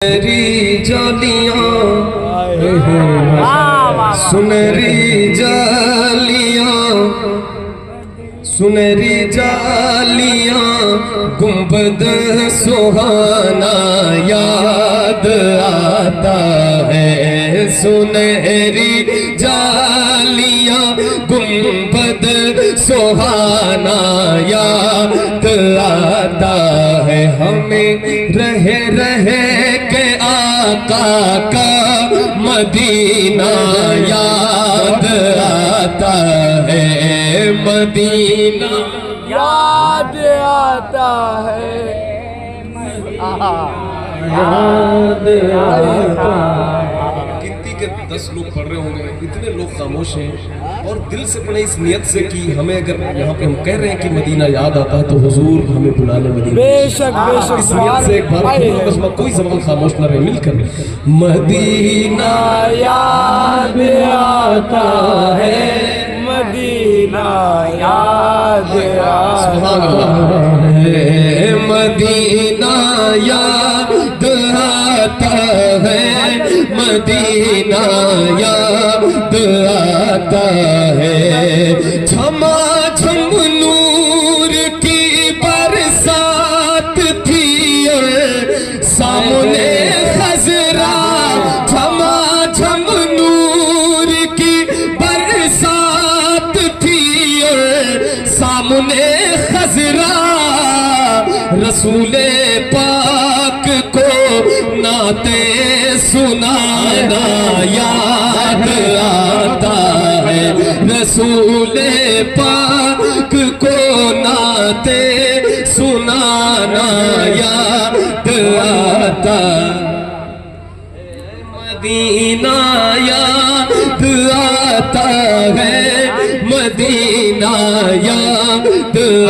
सुनहरी जालियां सुनहरी जालियां सुनहरी जालियां गुंबद सुहाना याद आता है। सुनहरी जालियां गुंबद सुहाना याद आता है। हमें रहे रहे के आका का मदीना याद आता है। मदीना याद आता है। याद आता गिनती के 10 लोग पढ़ रहे होंगे, इतने लोग खामोश हैं और दिल से पढ़े इस नियत से कि हमें अगर यहाँ पे हम कह रहे हैं कि मदीना याद आता है तो हुजूर हमें बुलाने मदीना। बेशक बेशक इस नियत से एक बार बस कोई जबान खामोश न रहे, मिलकर मदीना याद आता है। मदीना याद सुभान अल्लाह है। मदीना याद आता है। मदीना याद आता है। झमा झम नूर की बरसात थी सामने खजरा। झमा झम नूर की बरसात थी सामने खजरा। रसूले पाक को नाते सुनाना याद आता है। रसूले पाक को नाते सुनाना याद आता। मदीना याद आता है। मदीना याद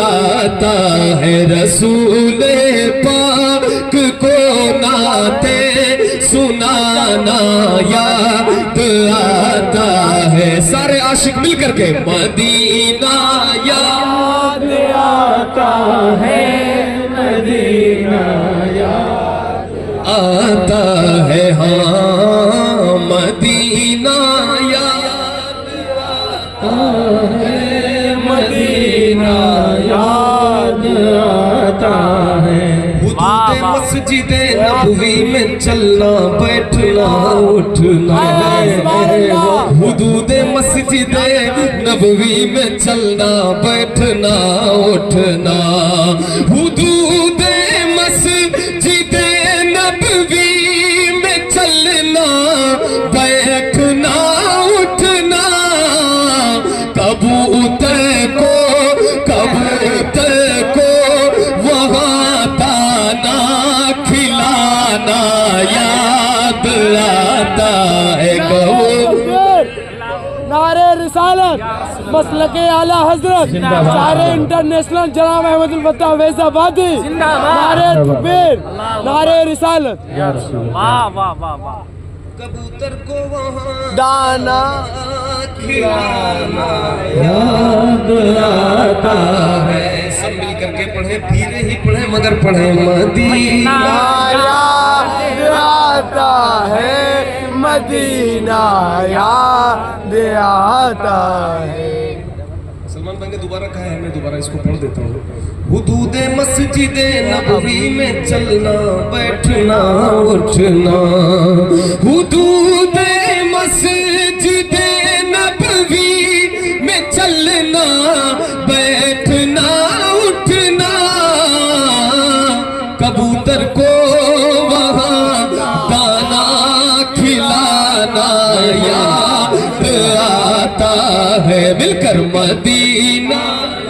आता है। रसूले पाक को नाते सुनाना याद आता है। सारे आशिक मिलकर के मदीना याद आता है। मदीना याद आता है। हाँ मदीना याद आता है। मदीना याद आता है। मस्जिद नबवी में चलना बैठना उठना है। हुदूद मस्जिद नबवी में चलना बैठना उठना। हुदूद मस्जिद नबवी में चलना बैठना उठना। कबूतर को वहाँ दाना खिलाना याद आता है। नारे रिसालत मसलके आला हजरत सारे इंटरनेशनल जनाब अहमदुल फत्ताह फैजाबादी नारे तकबीर नारे रिसालत। वाह वाह वाह वाह। कबूतर को वहाँ दाना खिलाना याद आता है। सब मिल करके पढ़े, धीरे ही पढ़े मगर पढ़े। मदीना याद आता है। मदीना याद आता है। सलमान भाई ने दोबारा कहा है, मैं दोबारा इसको पढ़ देता हूँ। हुदूद मस्जिद नबवी में चलना बैठना उठना। हुदूद मस्जिद नबवी में चलना बैठना उठना। कबूतर को वहाँ दाना खिलाना याद आता है। मिलकर मदीना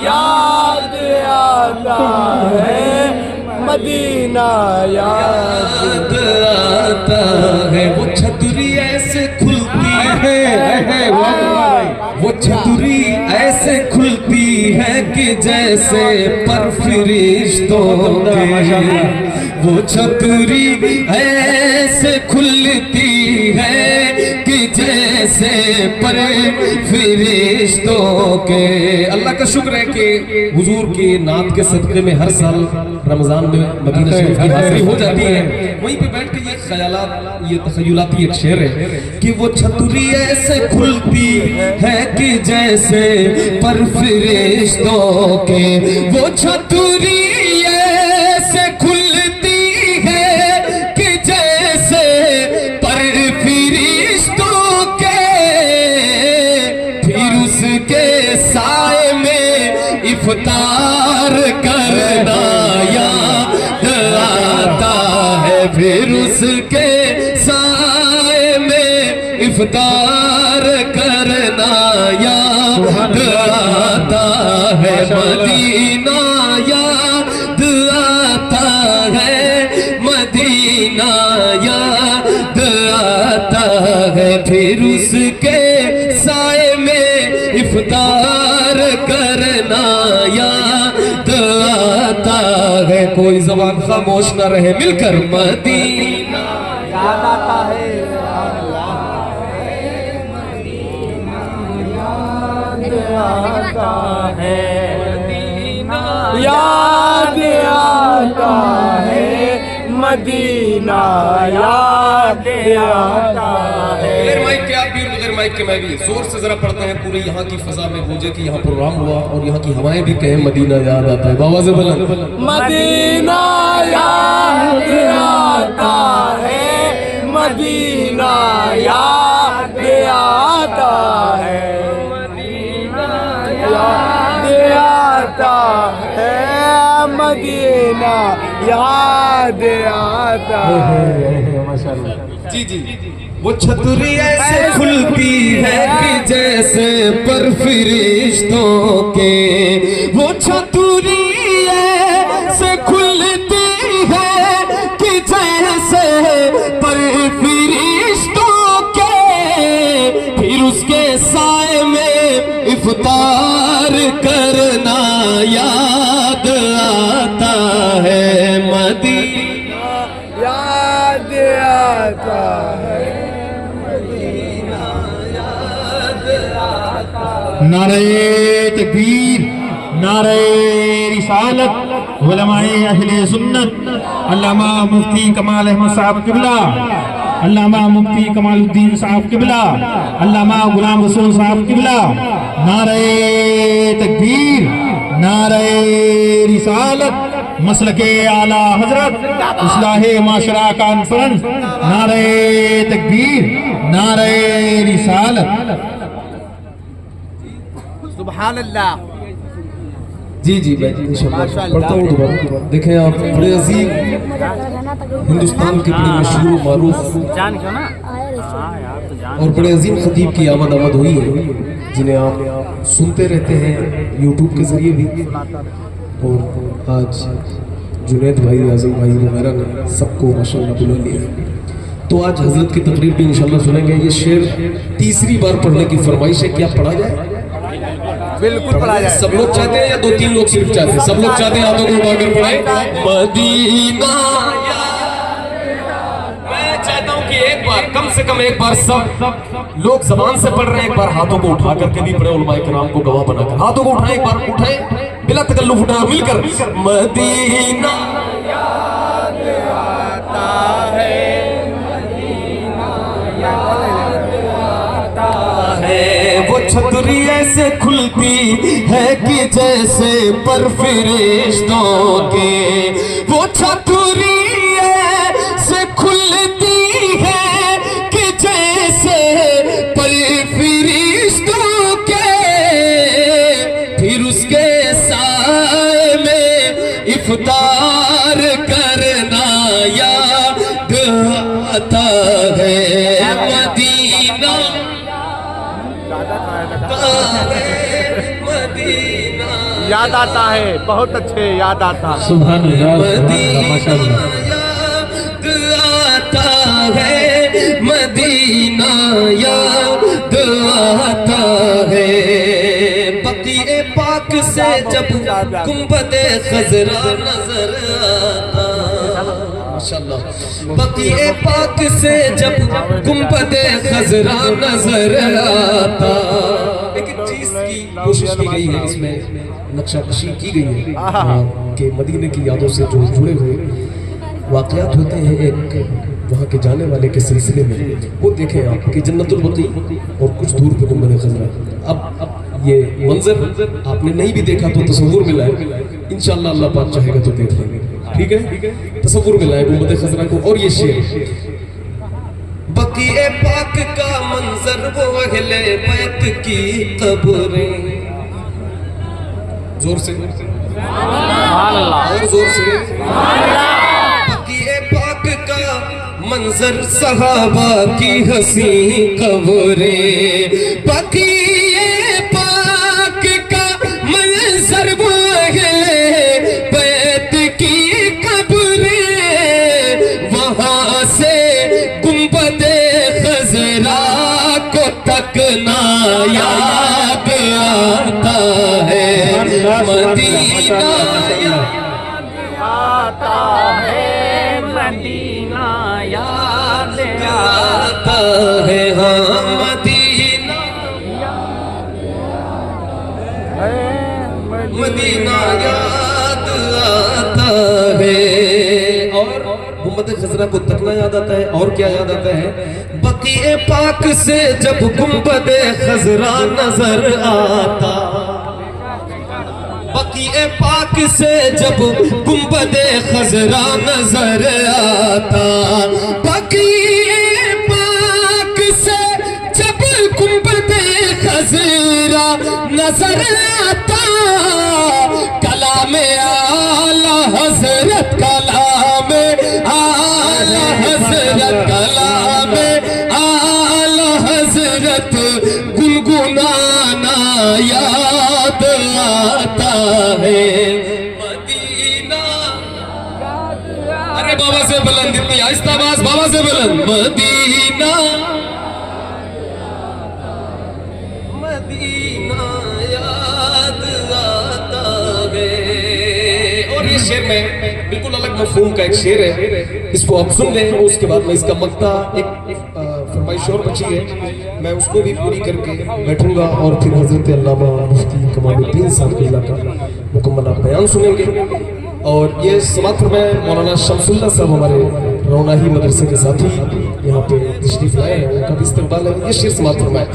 याद आता है। मदीना याद आता है। वो छतरी ऐसे खुलती है। वो छतरी ऐसे खुलती है कि जैसे पर फरिश्तों के। वो छतरी ऐसे खुलती है कि जैसे पर फरिश्तों के। अल्लाह का शुक्र है कि हुजूर के नात के सदक़े में हर साल रमजान में मदीना शरीफ की हाज़िरी हो जाती है। वहीं पे बैठ के ये ख्यालात, ये तख़य्युलाती एक शेर है कि वो छतरी ऐसे खुलती है कि जैसे पर फरिश्तों के, वो छतरी ऐसे खुलती है कि जैसे पर फरिश्तों के, फिर उसके साए में इफ्तार करना याद आता है, फिर उसके साए में इफ्तार करना याद आता है, मदीना याद आता है, मदीना याद आता है, फिर उसके साए में इफ्तार करना याद आता है। कोई ज़बान खामोश न रहे, मिलकर मदीना याद आता है, आता है, याद आता है, मदीना याद आता है। बगैर माइक के आप भी और बगैर माइक के मैं भी जोर से जरा पढ़ते हैं पूरे यहाँ की फजा में गूंजे कि यहाँ प्रोग्राम हुआ और यहाँ की हवाएं भी कहें मदीना याद आता है। बाबा से बुलंद मदीना याद आता है, मदीना याद आता है, आता है, मदीना याद आता है। माशाअल्लाह। जी जी, वो छतरी ऐसे खुलती है कि जैसे पर फरिश्तों के, वो छतरी ऐसे खुलती है कि जैसे पर फरिश्तों के, फिर उसके साए में इफ्तार करना याद आता है, मदीना याद आता है, नारे तकबीर, नारे रिसालत, उलमाए अहले सुन्नत, अल्लामा मुफ्ती कमाल अहमद साहब किबला, अल्लामा मुफ्ती कमालुद्दीन साहब किबला, अल्लामा गुलाम रसूल साहब किबला, नारे तकबीर, नारे रिसालत, मसलके आला हजरत, इस्लाहे माशरा कॉन्फ्रेंस, नारे तकबीर, नारे रिसालत। सुभान अल्लाह। जी जी मैं इंशाअल्लाह पढ़ता हूँ दोबारा। देखें आप, बड़े अजीम हिंदुस्तान के बड़े मशहूर मारूफ और बड़े अजीम खतीब की आमद हुई है, जिन्हें आप सुनते रहते हैं यूट्यूब के जरिए भी, और आज जुनैद भाई, आज़म भाई वगैरह ने सबको माशाअल्लाह बुला लिया। तो आज हजरत की तकरीर भी इंशाअल्लाह सुनेंगे। ये शेर तीसरी बार पढ़ने की फरमाइश है, क्या पढ़ा जाए? बिल्कुल पढ़ा जाए। सब लोग चाहते हैं या 2-3 लोग सिर्फ चाहते हैं? सब लोग चाहते हैं, हाथों को उठाकर पढ़े मदीना। मैं चाहता हूं कि एक बार, कम से कम एक बार सब लोग जबान से पढ़ रहे हैं, एक बार हाथों को उठा करके भी पढ़े, उलमाए किराम को गवाह बनाकर। हाथों को उठाएं, एक बार उठाएं, बिला तकल्लुफ उठाएं, मिलकर मदीना याद आता है, वो छतरी ऐसे खुलती है कि जैसे पर फरिश्तों के, वो छतरी ऐसे खुलती है कि जैसे पर फरिश्तों के, फिर उसके साए में इफ्तार करना याद आता है, मदीना याद आता है। बहुत अच्छे, याद आता है। सुभान अल्लाह, माशाअल्लाह। याद आता है, मदीना याद आता है, बक़ीए पाक से जब गुंबदे खज़रा नजर आता, माशाअल्लाह, बक़ीए पाक से जब गुंबदे खज़रा नजर आता। एक चीज की कोशिश की गई है इसमें, नक्शा कशी की गई है कि मदीने की यादों से जो जुड़े हुए वाक़यात होते हैं एक वहाँ के जाने वाले के सिलसिले में, वो देखें आप कि जन्नतुल बक़ी और कुछ दूर पे गुंबद खज़रा। अब ये मंजर आपने नहीं भी देखा तो तसव्वुर मिला है, इंशाअल्लाह अल्लाह पाक चाहेगा तो देख लेंगे, ठीक है। तसव्वुर मिला है गुंबद खज़रा को। और ये शेर, बक़ीए पाक का मंजर वो अहले बैत की कब्रें, जोर से और जोर से, बक़ीए पाक का मंजर सहाबा की हंसी कब्रें, बक़ीए पाक का मंजर वो अहले बैत की कब्रें, वहां से गुंबदे खज़रा को तकना याद आता है, मदीना आता है, मदीना याद आता है, हाँ मदीना मदीना याद आता है। और गुंबद खज़रा को तकना याद आता है। और क्या याद आता है? बक़ीए पाक से जब गुंबद खज़रा नजर आता, बक़ीए पाक से जब गुंबद खज़रा नजर आता, बक़ीए पाक से जब गुंबद खज़रा नजर आता, कलामे आला हज़रत, कलामे आला हज़रत, कलामे आला हज़रत गुनगुनाना याद आता है, मदीना। अरे बाबा से बुलंद, इतनी आहिस्ता आवाज़, बाबा से बुलंद, मदीना मदीना याद आता है। और ये शेर में बिल्कुल अलग मफ़हूम का एक शेर है, इसको आप सुन लें। उसके बाद में इसका मक्ता एक फरमाइश और बची है, मैं उसको भी पूरी करके बैठूंगा और फिर हज़रत अल्लामा मुफ्ती कमालुद्दीन साहब का मुकम्मल बयान सुनेंगे। और ये समात फरमाए मौलाना शमसुल्लाह साहब, हमारे रौनाही मदरसे के साथी यहाँ पे तशरीफ लाए हैं, उनका भी इस्तकबाल है। ये शेर समात फरमाए,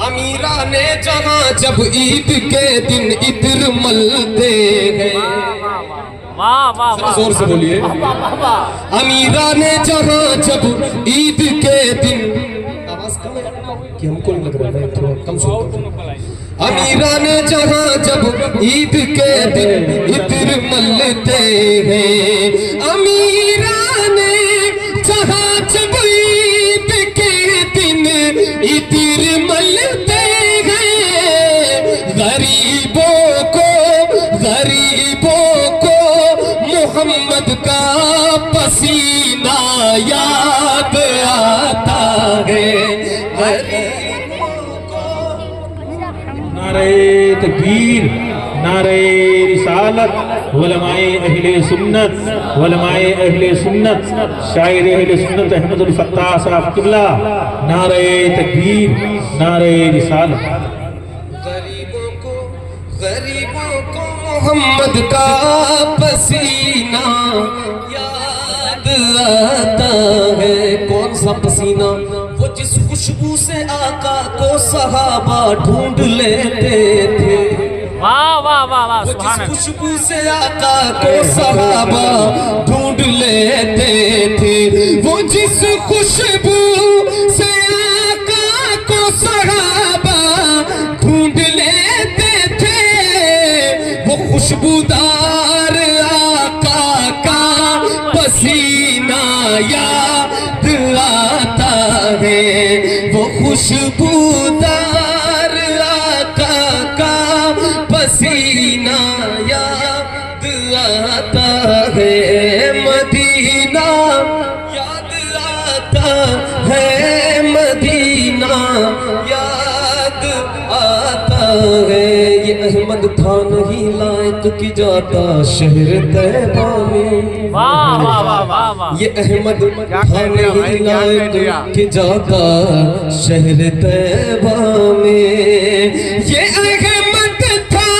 अमीरा ने जहाँ जब ईद के दिन इत्र मलते हैं, जोर से बोलिए, अमीरा ने जहाँ जब ईद के दिन, आवाज कम है कि हमको नहीं लग रहा है, थोड़ा कम सुनता। अमीरा ने जहाँ जब ईद के दिन इत्र मलते हैं, अमीरा ने जहाँ जब ईद के दिन इत्र मलते हैं, गरीबों को मोहम्मद का पसीना याद आता है, नारे तकबीर, नारे रिसालत, उलमाए अहले सुन्नत, उलमाए अहले सुन्नत, शायर अहले सुन्नत अहमदुल फत्ताह साहब किबला, नारे तकबीर, नारे रिसालत। गरीबों को मोहम्मद का पसीना याद आता है। कौन सा पसीना? वो जिस खुशबू से आका को सहाबा ढूंढ लेते थे, वाह वाह वाह वाह, वो जिस खुशबू से आका को सहाबा ढूंढ लेते थे, वो जिस खुशबू से आका को सहाबा ढूंढ लेते थे, वो खुशबूदार आका का पसीना याद आता है, वो खुशबूदार आका का पसीना याद आता है, मदीना याद आता है, मदीना याद आता है। ये अहमद था नहीं लायक की जाता शहर तैबा में। वाह वाह वाह वाह वाह। ये अहमद था नहीं लायक कि जाता शहर तैबा में। ये अहमद था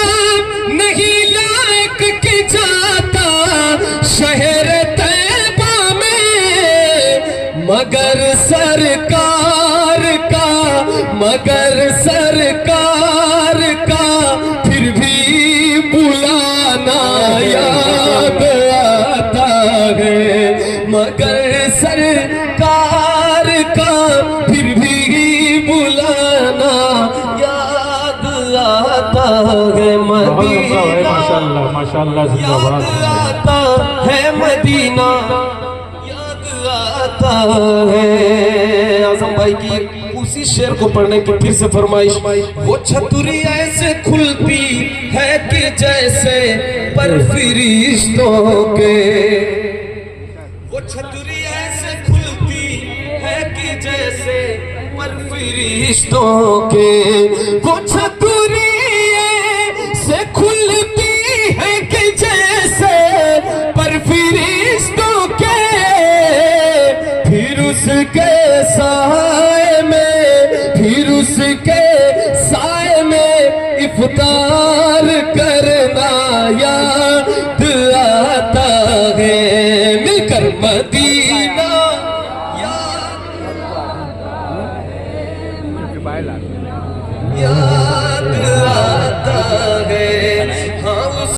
नहीं लायक कि जाता शहर तैबा में। मगर सरकार का फिर भी बुलाना याद आता है। मगर सरकार का फिर भी बुलाना याद आता है। मदीना माशाल्लाह माशाल्लाह याद आता है, मदीना याद आता है। आजम भाई की उसी शेर को पढ़ने की फिर से फरमाइश। वो छतुरी ऐसे खुलती है कि जैसे पर फरिश्तों के। वो छतुरी ऐसे खुलती है कि जैसे पर फरिश्तों के। वो छतुरी ऐसे खुलती है कि जैसे पर फरिश्तों के। फिर उसके साए में इफ्तार करना याद आता है। मिलकर मदीना याद